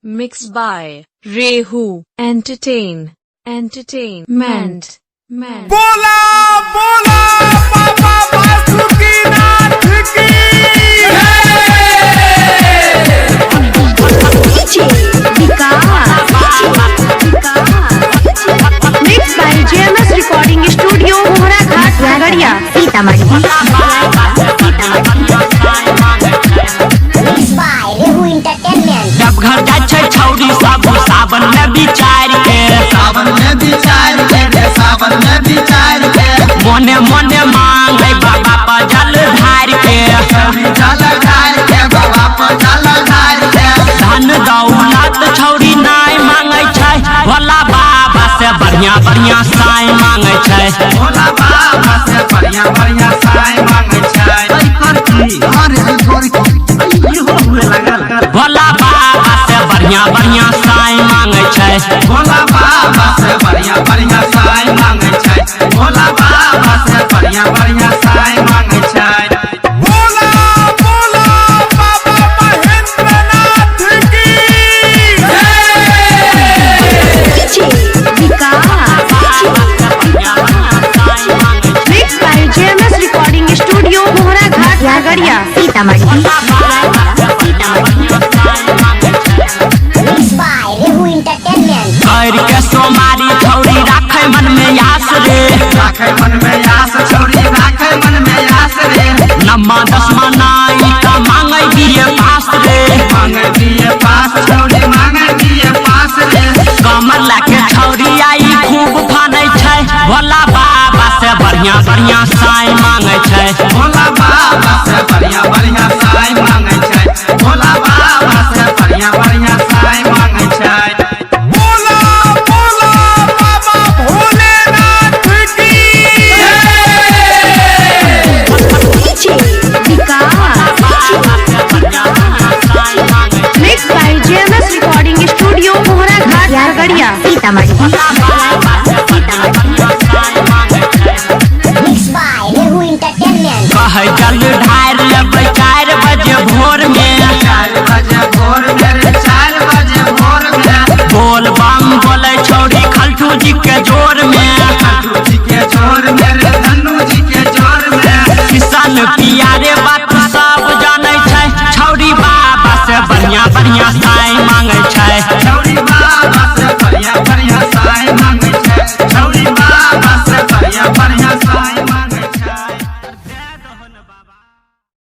Mixed by Rehu Entertainment. बोला बोला बाबा बासुकीनाथ की Mixed by JMS Recording Studio, मोहरा घाट झगड़िया सीतामढ़ी। जब घर जाए छौरी सब सावन में बिचार के मोने मोने मांगे बाबा पर जल ढार के धन दौलत छौरी नाय मांगे छै भोला बाबा से बढ़िया बढ़िया साई मांगे छै भोला बाबा से बढ़िया बढ़िया साई मांगे छै भोला बाबा से बढ़िया बढ़िया साई मांगे छै भोला बाबा से बढ़िया बढ़िया साई मांगे छै भोला बाबा से बढ़िया बढ़िया साई मांगे छै बोला बोला बाबा महेंद्रनाथ की Mixed by JMS Recording Studio, मोहरा घाट झगड़िया सीतामढ़ी। कर के सोमारी छौरी राखे मन में यास रे नमा दसमा नाई का मांगे दिए पास रे कमर लाके छौरी आई खूब फानै छै भोला बाबा से बढ़िया बढ़िया साई मांगे छै भोला बाबा से बढ़िया बढ़िया साई मांगे छै भोला बाबा से बढ़िया बढ़िया साई मांगे छै बोला बोला बाबा भोलेनाथ की Mixed by JMS Recording Studio, मोहरा घाट झगड़िया सीतामढ़ी।